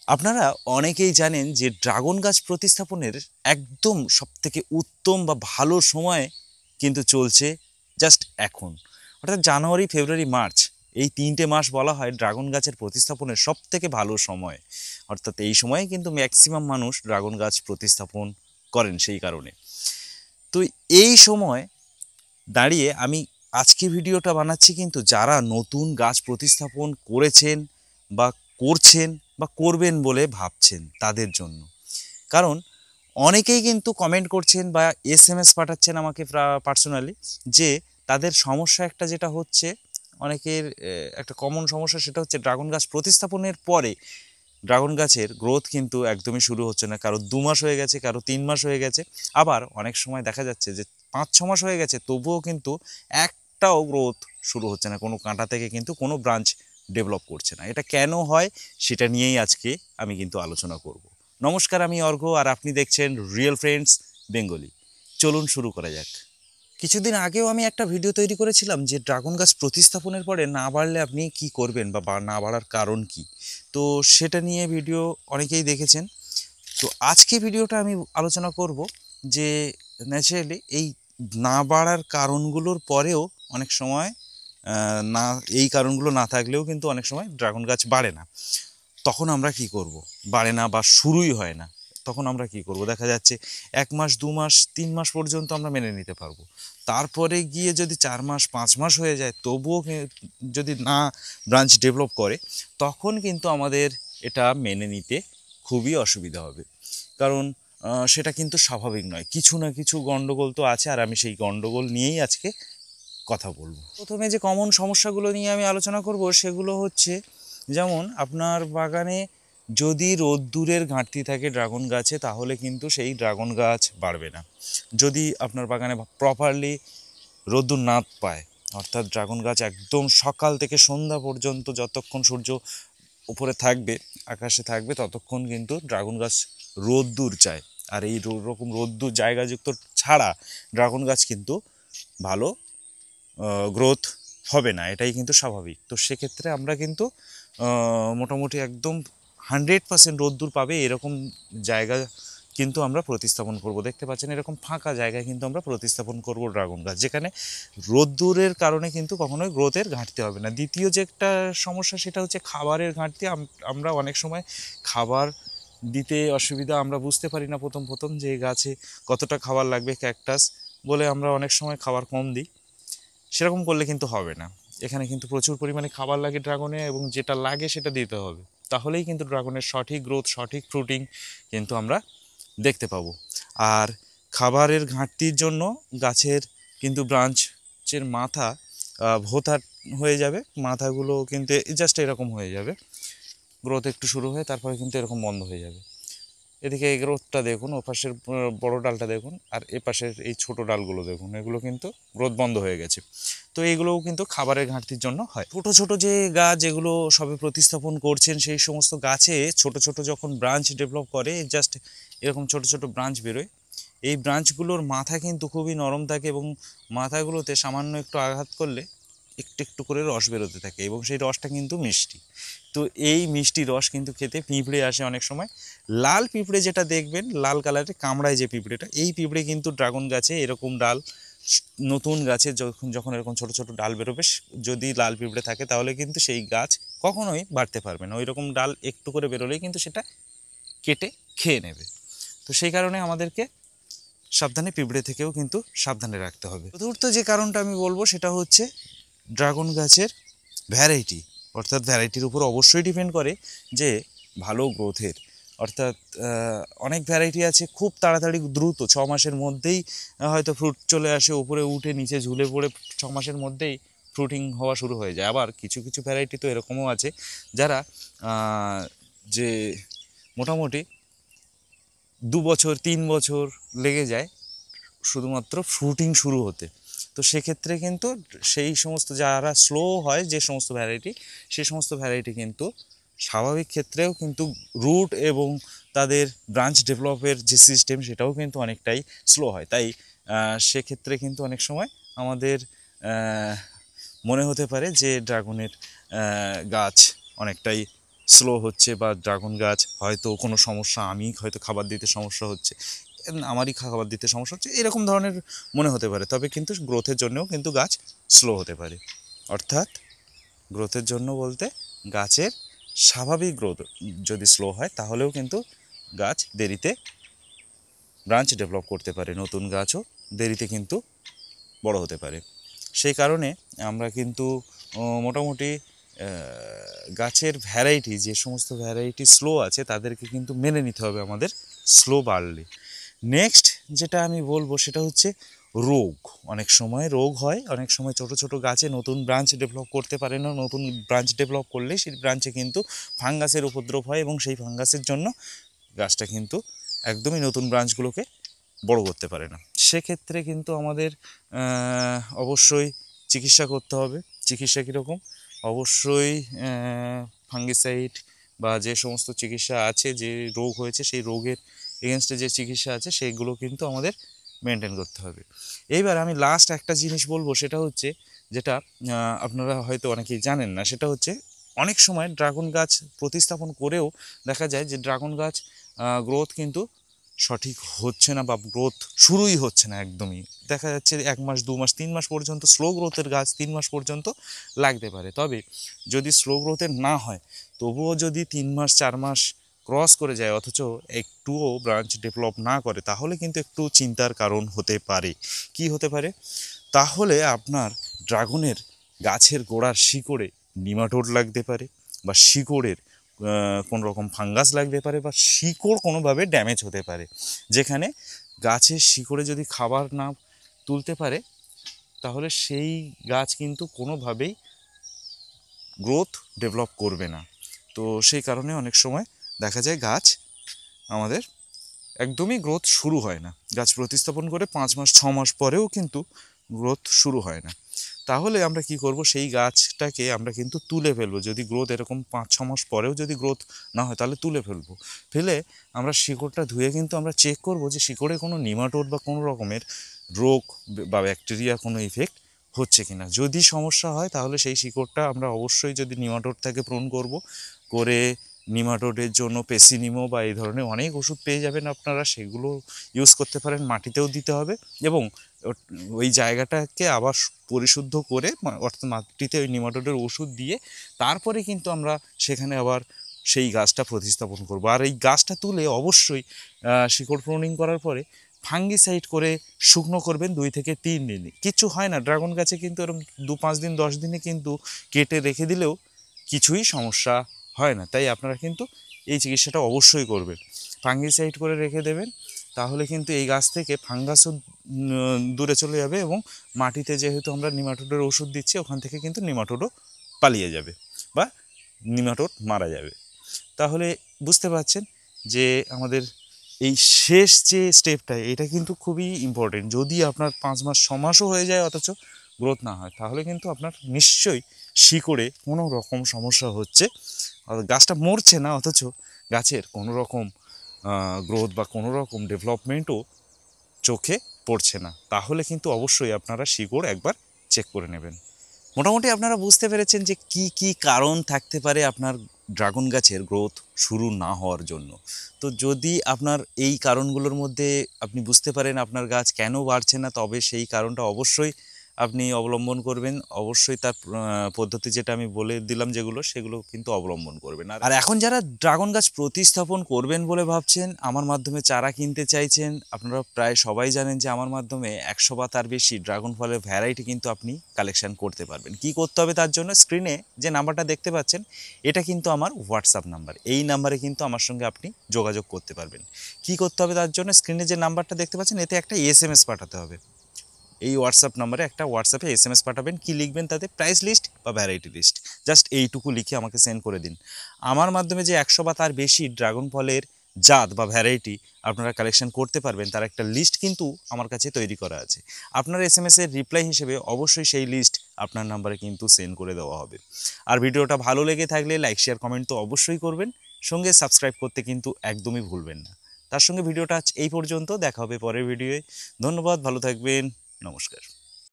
আপনারা অনেকেই জানেন যে ড্রাগন গাছ প্রতিস্থাপনের একদম সবথেকে উত্তম বা ভালো সময় কিন্তু চলছে জাস্ট এখন, অর্থাৎ জানুয়ারি, ফেব্রুয়ারি, মার্চ। এই ৩টে মাস বলা হয় ড্রাগন গাছের প্রতিস্থাপনের সবথেকে ভালো সময়। অর্থাৎ এই সময়ে কিন্তু ম্যাক্সিমাম মানুষ ড্রাগন গাছ প্রতিস্থাপন করেন সেই কারণে। তো এই সময় দাঁড়িয়ে আমি আজকে ভিডিওটা বানাচ্ছি কিন্তু যারা নতুন গাছ প্রতিস্থাপন করেছেন বা করছেন বা করবেন বলে ভাবছেন তাদের জন্য। কারণ অনেকেই কিন্তু কমেন্ট করছেন বা এসএমএস পাঠাচ্ছেন আমাকে পার্সোনালি, যে তাদের সমস্যা একটা যেটা হচ্ছে, অনেকের একটা কমন সমস্যা, সেটা হচ্ছে ড্রাগন গাছ প্রতিস্থাপনের পরে ড্রাগন গাছের গ্রোথ কিন্তু একদমই শুরু হচ্ছে না। কারো ২ মাস হয়ে গেছে, কারো ৩ মাস হয়ে গেছে, আবার অনেক সময় দেখা যাচ্ছে যে ৫-৬ মাস হয়ে গেছে, তবুও কিন্তু একটাও গ্রোথ শুরু হচ্ছে না, কোনো কাঁটা থেকে কিন্তু কোনো ব্রাঞ্চ ডেভেলপ করছে না। এটা কেন হয় সেটা নিয়েই আজকে আমি কিন্তু আলোচনা করব। নমস্কার, আমি অর্ঘ্য, আর আপনি দেখছেন রিয়েল ফ্রেন্ডস বেঙ্গলি। চলুন শুরু করা যাক। কিছুদিন আগেও আমি একটা ভিডিও তৈরি করেছিলাম যে ড্রাগন গাছ প্রতিস্থাপনের পরে না বাড়লে আপনি কি করবেন বা না বাড়ার কারণ কি। তো সেটা নিয়ে ভিডিও অনেকেই দেখেছেন। তো আজকে ভিডিওটা আমি আলোচনা করব যে ন্যাচারালি এই না বাড়ার কারণগুলোর পরেও অনেক সময় না, এই কারণগুলো না থাকলেও কিন্তু অনেক সময় ড্রাগন গাছ বাড়ে না। তখন আমরা কি করব? বাড়ে না বা শুরুই হয় না, তখন আমরা কি করব? দেখা যাচ্ছে ১ মাস, ২ মাস, ৩ মাস পর্যন্ত আমরা মেনে নিতে পারবো। তারপরে গিয়ে যদি ৪ মাস, ৫ মাস হয়ে যায়, তবুও যদি না ব্রাঞ্চ ডেভেলপ করে, তখন কিন্তু আমাদের এটা মেনে নিতে খুবই অসুবিধা হবে। কারণ সেটা কিন্তু স্বাভাবিক নয়। কিছু না কিছু গণ্ডগোল তো আছে, আর আমি সেই গণ্ডগোল নিয়েই আজকে কথা বলবো। প্রথমে যে কমন সমস্যাগুলো নিয়ে আমি আলোচনা করব সেগুলো হচ্ছে, যেমন আপনার বাগানে যদি রোদ্দুরের ঘাটতি থাকে ড্রাগন গাছে, তাহলে কিন্তু সেই ড্রাগন গাছ বাড়বে না। যদি আপনার বাগানে প্রপারলি রোদ্দুর না পায়, অর্থাৎ ড্রাগন গাছ একদম সকাল থেকে সন্ধ্যা পর্যন্ত যতক্ষণ সূর্য উপরে থাকবে, আকাশে থাকবে, ততক্ষণ কিন্তু ড্রাগন গাছ রোদ্দুর চায়। আর এই রকম রোদ্দুর জায়গাযুক্ত ছাড়া ড্রাগন গাছ কিন্তু ভালো গ্রোথ হবে না, এটাই কিন্তু স্বাভাবিক। তো সেক্ষেত্রে আমরা কিন্তু মোটামুটি একদম 100% রোদ্দুর পাবে এরকম জায়গা কিন্তু আমরা প্রতিস্থাপন করব। দেখতে পাচ্ছেন এরকম ফাঁকা জায়গায় কিন্তু আমরা প্রতিস্থাপন করব ড্রাগন গাছ, যেখানে রোদ্দুরের কারণে কিন্তু কখনোই গ্রোথের ঘাটতি হবে না। দ্বিতীয় যে একটা সমস্যা, সেটা হচ্ছে খাবারের ঘাটতি। আমরা অনেক সময় খাবার দিতে অসুবিধা, আমরা বুঝতে পারি না প্রথম প্রথম যে গাছে কতটা খাবার লাগবে। ক্যাকটাস বলে আমরা অনেক সময় খাবার কম দিই, সেরকম করলে কিন্তু হবে না। এখানে কিন্তু প্রচুর পরিমাণে খাবার লাগে ড্রাগনে, এবং যেটা লাগে সেটা দিতে হবে। তাহলেই কিন্তু ড্রাগনের সঠিক গ্রোথ, সঠিক ফ্রুটিং কিন্তু আমরা দেখতে পাবো। আর খাবারের ঘাটতির জন্য গাছের কিন্তু ব্রাঞ্চের মাথা ভোঁতা হয়ে যাবে, মাথাগুলো কিন্তু জাস্ট এরকম হয়ে যাবে, গ্রোথ একটু শুরু হয়ে তারপরে কিন্তু এরকম বন্ধ হয়ে যাবে। এদিকে এই গ্রোথটা দেখুন, ও পাশের বড় ডালটা দেখুন, আর এ পাশের এই ছোট ডালগুলো দেখুন, এগুলো কিন্তু গ্রোথ বন্ধ হয়ে গেছে। তো এইগুলোও কিন্তু খাবারের ঘাটতির জন্য হয়। ছোট ছোট যে গাছ যেগুলো সবে প্রতিস্থাপন করছেন, সেই সমস্ত গাছে ছোট ছোট যখন ব্রাঞ্চ ডেভেলপ করে, জাস্ট এরকম ছোট ছোট ব্রাঞ্চ বেরোয়। এই ব্রাঞ্চগুলোর মাথা কিন্তু খুবই নরম থাকে, এবং মাথাগুলোতে সামান্য একটু আঘাত করলে একটু একটু করে রস বেরোতে থাকে, এবং সেই রসটা কিন্তু মিষ্টি। তো এই মিষ্টি রস কিন্তু খেতে পিঁপড়ে আসে অনেক সময়। লাল পিঁপড়ে যেটা দেখবেন, লাল কালারের কামড়ায় যে পিঁপড়েটা, এই পিঁপড়ে কিন্তু ড্রাগন গাছে এরকম ডাল, নতুন গাছে যখন যখন এরকম ছোট ছোট ডাল বেরোবে, যদি লাল পিঁপড়ে থাকে, তাহলে কিন্তু সেই গাছ কখনোই বাড়তে পারবে না। ওই রকম ডাল একটু করে বেরোলেই কিন্তু সেটা কেটে খেয়ে নেবে। তো সেই কারণে আমাদেরকে সাবধানে, পিঁপড়ে থেকেও কিন্তু সাবধানে রাখতে হবে। চতুর্থ যে কারণটা আমি বলবো সেটা হচ্ছে ড্রাগন গাছের ভ্যারাইটি। অর্থাৎ ভ্যারাইটির উপর অবশ্যই ডিপেন্ড করে যে ভালো গ্রোথের। অর্থাৎ অনেক ভ্যারাইটি আছে খুব তাড়াতাড়ি দ্রুত ৬ মাসের মধ্যেই হয়তো ফ্রুট চলে আসে, উপরে উঠে নিচে ঝুলে পড়ে ৬ মাসের মধ্যেই ফ্রুটিং হওয়া শুরু হয়ে যায়। আবার কিছু কিছু ভ্যারাইটি তো এরকমও আছে যারা যে মোটামুটি ২ বছর ৩ বছর লেগে যায় শুধুমাত্র ফ্রুটিং শুরু হতে। তো সেক্ষেত্রে কিন্তু সেই সমস্ত যারা স্লো হয়, যে সমস্ত ভ্যারাইটি, সেই সমস্ত ভ্যারাইটি কিন্তু স্বাভাবিক ক্ষেত্রেও কিন্তু রুট এবং তাদের ব্রাঞ্চ ডেভেলপের যে সিস্টেম, সেটাও কিন্তু অনেকটাই স্লো হয়। তাই সেক্ষেত্রে কিন্তু অনেক সময় আমাদের মনে হতে পারে যে ড্রাগনের গাছ অনেকটাই স্লো হচ্ছে বা ড্রাগন গাছ হয়তো কোনো সমস্যা, আমি হয়তো খাবার দিতে সমস্যা হচ্ছে, আমারই খাবার দিতে সমস্যা হচ্ছে, এরকম ধরনের মনে হতে পারে। তবে কিন্তু গ্রোথের জন্যও কিন্তু গাছ স্লো হতে পারে। অর্থাৎ গ্রোথের জন্য বলতে গাছের স্বাভাবিক গ্রোথ যদি স্লো হয় তাহলেও কিন্তু গাছ দেরিতে ব্রাঞ্চ ডেভেলপ করতে পারে, নতুন গাছও দেরিতে কিন্তু বড় হতে পারে। সেই কারণে আমরা কিন্তু মোটামুটি গাছের ভ্যারাইটি, যে সমস্ত ভ্যারাইটি স্লো আছে তাদেরকে কিন্তু মেনে নিতে হবে আমাদের স্লো বাড়লে। নেক্সট যেটা আমি বলবো সেটা হচ্ছে রোগ। অনেক সময় রোগ হয়, অনেক সময় ছোট ছোট গাছে নতুন ব্রাঞ্চ ডেভেলপ করতে পারে না। নতুন ব্রাঞ্চ ডেভেলপ করলে সেই ব্রাঞ্চে কিন্তু ফাঙ্গাসের উপদ্রব হয় এবং সেই ফাঙ্গাসের জন্য গাছটা কিন্তু একদমই নতুন ব্রাঞ্চগুলোকে বড় করতে পারে না। সেক্ষেত্রে কিন্তু আমাদের অবশ্যই চিকিৎসা করতে হবে। চিকিৎসা কীরকম? অবশ্যই ফাঙ্গিসাইড বা যে সমস্ত চিকিৎসা আছে, যে রোগ হয়েছে সেই রোগের এগেনস্টে যে চিকিৎসা আছে সেইগুলো কিন্তু আমাদের মেনটেন করতে হবে। এইবার আমি লাস্ট একটা জিনিস বলবো, সেটা হচ্ছে যেটা আপনারা হয়তো অনেকেই জানেন না, সেটা হচ্ছে অনেক সময় ড্রাগন গাছ প্রতিস্থাপন করেও দেখা যায় যে ড্রাগন গাছ গ্রোথ কিন্তু সঠিক হচ্ছে না বা গ্রোথ শুরুই হচ্ছে না একদমই। দেখা যাচ্ছে 1 মাস 2 মাস 3 মাস পর্যন্ত স্লো গ্রোথের গাছ 3 মাস পর্যন্ত লাগতে পারে। তবে যদি স্লো গ্রোথের না হয়, তবুও যদি 3 মাস 4 মাস ক্রস করে যায় অথচ একটুও ব্রাঞ্চ ডেভেলপ না করে, তাহলে কিন্তু একটু চিন্তার কারণ হতে পারে। কি হতে পারে? তাহলে আপনার ড্রাগনের গাছের গোড়ার শিকড়ে নিমাটোড লাগতে পারে, বা শিকড়ের কোনো রকম ফাঙ্গাস লাগতে পারে, বা শিকড় কোনোভাবে ড্যামেজ হতে পারে। যেখানে গাছের শিকড়ে যদি খাবার না তুলতে পারে, তাহলে সেই গাছ কিন্তু কোনোভাবেই গ্রোথ ডেভেলপ করবে না। তো সেই কারণে অনেক সময় দেখা যায় গাছ আমাদের একদমই গ্রোথ শুরু হয় না। গাছ প্রতিস্থাপন করে 5 মাস 6 মাস পরেও কিন্তু গ্রোথ শুরু হয় না। তাহলে আমরা কি করব? সেই গাছটাকে আমরা কিন্তু তুলে ফেলবো। যদি গ্রোথ এরকম 5-6 মাস পরেও যদি গ্রোথ না হয়, তাহলে তুলে ফেলবো। ফেলে আমরা শিকড়টা ধুয়ে কিন্তু আমরা চেক করব যে শিকড়ে কোনো নিমাটোড বা কোনো রকমের রোগ বা ব্যাকটেরিয়া কোনো ইফেক্ট হচ্ছে কিনা। যদি সমস্যা হয় তাহলে সেই শিকড়টা আমরা অবশ্যই, যদি নিমাটোড থাকে, প্রুন করব। করে নিমাটোডের জন্য পেসিনিমো বা এই ধরনের অনেক ওষুধ পেয়ে যাবেন আপনারা, সেগুলো ইউজ করতে পারেন। মাটিতেও দিতে হবে এবং ওই জায়গাটাকে আবার পরিশুদ্ধ করে, অর্থাৎ মাটিতে ওই নিমাটোডের ওষুধ দিয়ে তারপরে কিন্তু আমরা সেখানে আবার সেই গাছটা প্রতিস্থাপন করব। আর এই গাছটা তুলে অবশ্যই শিকড় প্রুনিং করার পরে ফাঙ্গিসাইড করে শুকনো করবেন 2 থেকে 3 দিনে। কিচ্ছু হয় না ড্রাগন গাছে, কিন্তু এরকম 2-5 দিন 10 দিনে কিন্তু কেটে রেখে দিলেও কিছুই সমস্যা হয় না। তাই আপনারা কিন্তু এই চিকিৎসাটা অবশ্যই করবেন। ফাঙ্গিসাইড করে রেখে দেবেন, তাহলে কিন্তু এই গাছ থেকে ফাঙ্গাসও দূরে চলে যাবে এবং মাটিতে যেহেতু আমরা নিমাটোডের ওষুধ দিচ্ছি, ওখান থেকে কিন্তু নিমাটোডও পালিয়ে যাবে বা নিমাটোড মারা যাবে। তাহলে বুঝতে পারছেন যে আমাদের এই শেষ যে স্টেপটা, এটা কিন্তু খুবই ইম্পর্টেন্ট। যদি আপনার 5 মাস 6 মাসও হয়ে যায় অথচ গ্রোথ না হয়, তাহলে কিন্তু আপনার নিশ্চয়ই শিকড়ে কোনো রকম সমস্যা হচ্ছে। গাছটা মরছে না অথচ গাছের কোনো রকম গ্রোথ বা কোনো রকম ডেভেলপমেন্টও চোখে পড়ছে না। তাহলে কিন্তু অবশ্যই আপনারা শিকড় একবার চেক করে নেবেন। মোটামুটি আপনারা বুঝতে পেরেছেন যে কি কি কারণ থাকতে পারে আপনার ড্রাগন গাছের গ্রোথ শুরু না হওয়ার জন্য। তো যদি আপনার এই কারণগুলোর মধ্যে আপনি বুঝতে পারেন আপনার গাছ কেন বাড়ছে না, তবে সেই কারণটা অবশ্যই আপনি অবলম্বন করবেন। অবশ্যই তার পদ্ধতি যেটা আমি বলে দিলাম যেগুলো, সেগুলো কিন্তু অবলম্বন করবেন। আর এখন যারা ড্রাগন গাছ প্রতিস্থাপন করবেন বলে ভাবছেন, আমার মাধ্যমে চারা কিনতে চাইছেন, আপনারা প্রায় সবাই জানেন যে আমার মাধ্যমে 100 বা তার বেশি ড্রাগন ফলের ভ্যারাইটি কিন্তু আপনি কালেকশন করতে পারবেন। কি করতে হবে তার জন্য? স্ক্রিনে যে নাম্বারটা দেখতে পাচ্ছেন, এটা কিন্তু আমার হোয়াটসঅ্যাপ নাম্বার। এই নাম্বারে কিন্তু আমার সঙ্গে আপনি যোগাযোগ করতে পারবেন। কি করতে হবে তার জন্য? স্ক্রিনে যে নাম্বারটা দেখতে পাচ্ছেন, এতে একটা SMS পাঠাতে হবে। এই হোয়াটসঅ্যাপ নাম্বারে একটা হোয়াটসঅ্যাপে SMS পাঠাবেন। কি লিখবেন তাতে? প্রাইস লিস্ট বা ভ্যারাইটি লিস্ট। জাস্ট এইটুকু লিখে আমাকে সেন্ড করে দিন। আমার মাধ্যমে যে 100 বা তার বেশি ড্রাগন ফলের জাত বা ভ্যারাইটি আপনারা কালেকশন করতে পারবেন, তার একটা লিস্ট কিন্তু আমার কাছে তৈরি করা আছে। আপনার SMS-এর রিপ্লাই হিসেবে অবশ্যই সেই লিস্ট আপনার নাম্বারে কিন্তু সেন্ড করে দেওয়া হবে। আর ভিডিওটা ভালো লেগে থাকলে লাইক শেয়ার কমেন্ট তো অবশ্যই করবেন, সঙ্গে সাবস্ক্রাইব করতে কিন্তু একদমই ভুলবেন না। তার সঙ্গে ভিডিওটা আজ এই পর্যন্ত, দেখা হবে পরের ভিডিওয়ে। ধন্যবাদ, ভালো থাকবেন, নমস্কার।